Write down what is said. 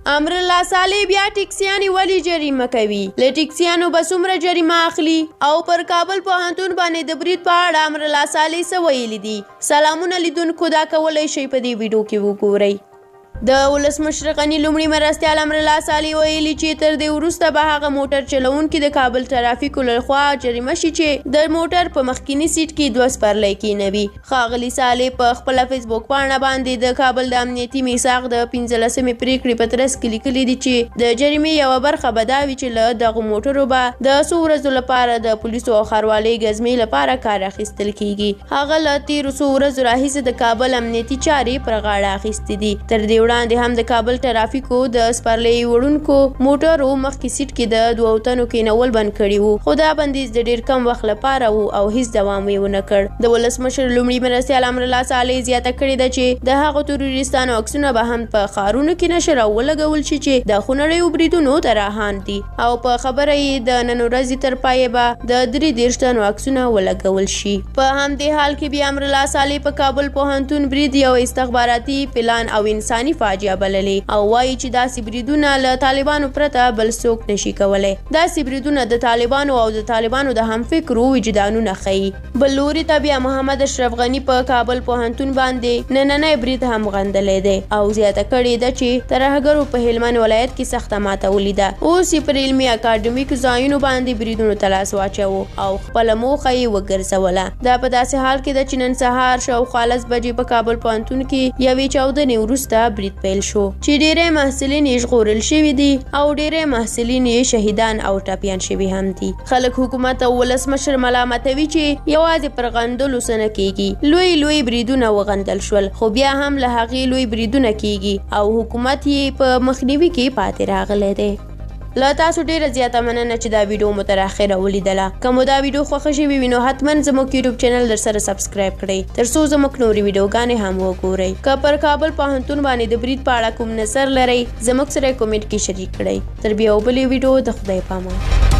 امرالله صالح بیا ټکسیانې ولې جریمه کوي؟ له ټکسیانو به څومره جریمه اخلي؟ او پر کابل پوهنتون باندې د برید په اړه امرالله صالح څه ویلي دي؟ سلامونه لیدونکو، دا کولی شئ په دې ویډیو کې وګورئ. د ولسمشر غني لومړي مرستیال امرالله صالح ویلي چې تر دې وروسته به هغه موټر چلونکي د کابل ټرافیکو لخوا جریمه شي چې د موټر په مخکینی سیټ کې 2 سپرلی کېنوي. ښاغلي صالح په خپله فیسبوک پاڼه باندې د کابل د امنیتي میثاق د 15مې پریکړې په ترڅ کې لیکلي دي چې د جریمې یوه برخه به دا وي چې له دغو موټرو به د څو ورځو لپاره د پولیسو او ښاروالۍ ګزمې لپاره کار اخیستل کېږي. هغه له تېرو څو ورځو راهیسې د کابل امنیتي چارې پر غاړه اخیستې دي. تر دې وړاندې هم د کابل ټرافیکو د سپرلی وړونکو موټرو مخکې سیټ کې د 2 تنو کېنول بند کړي وو، خو دا بندیز د ډېر کم وخت لپاره وو او هیڅ دوام یې ونه کړ. د ولسمشر لومړي مرستیال امرالله صالح زیاته کړې ده چې د هغو تروریستانو عکسونه به هم په ښارونو کې نشر او ولګول شي چې د خونړیو بریدونو طراحان دي، او په خبره یې د نن ورځې تر پایه به د 33 تنو عکسونه ولګول شي. په همدې حال کې بیا امرالله صالح په کابل پوهنتون برید یو استخباراتي پلان او انساني فاجعه بللې او وایي چې داسې بریدونه له طالبانو پرته بل څوک نشي کولی. داسې بریدونه د طالبانو او د طالبانو د همفکرو وجدانونه ښیي. بل لوري ته بیا محمد اشرف غني په کابل پوهنتون باندې نننی برید هم غندلی دی او زیاته کړې ده چې ترهګرو په هلمند ولایت کې سخته ماته ولیده. اوس یې پر علمي اکاډمیک ځایونو باندې بریدونو ته لاس واچوو او خپله موخه یې وګرځوله. دا په داسې حال کې ده چې نن سهار شاوخوا 10 بجې په کابل پوهنتون کې یوې چاودنې وروسته برید پیل شو چې ډېری محصلین یې ژغورل شوي دي او ډېری محصلین یې شهیدان او ټپیان شوي هم دي. خلک حکومت او ولسمشر ملامتوي چې یوازې پر غندلو څه نه کېږي. لوی بریدونه وغندل شول، خو بیا هم له هغې لوی بریدونه کېږي او حکومت یې په مخنیوي کې پاتې راغلی دی. له تاسو ډیره زیاته مننه چې دا ویډیو مو تر اخره ولیدله. که مو دا ویډیو خوښه شوې وي نو حتما زموږ یوټیوب چینل درسره سبسکرایب کړئ ترڅو زموږ نورې ویډیوګانې هم وګورئ. که پر کابل پوهنتون باندې د برید په اړه کوم نظر لرئ زموږ سره کومنټ کې شریک کړئ. تر بیا بلې ویډیو، د خدای پامان.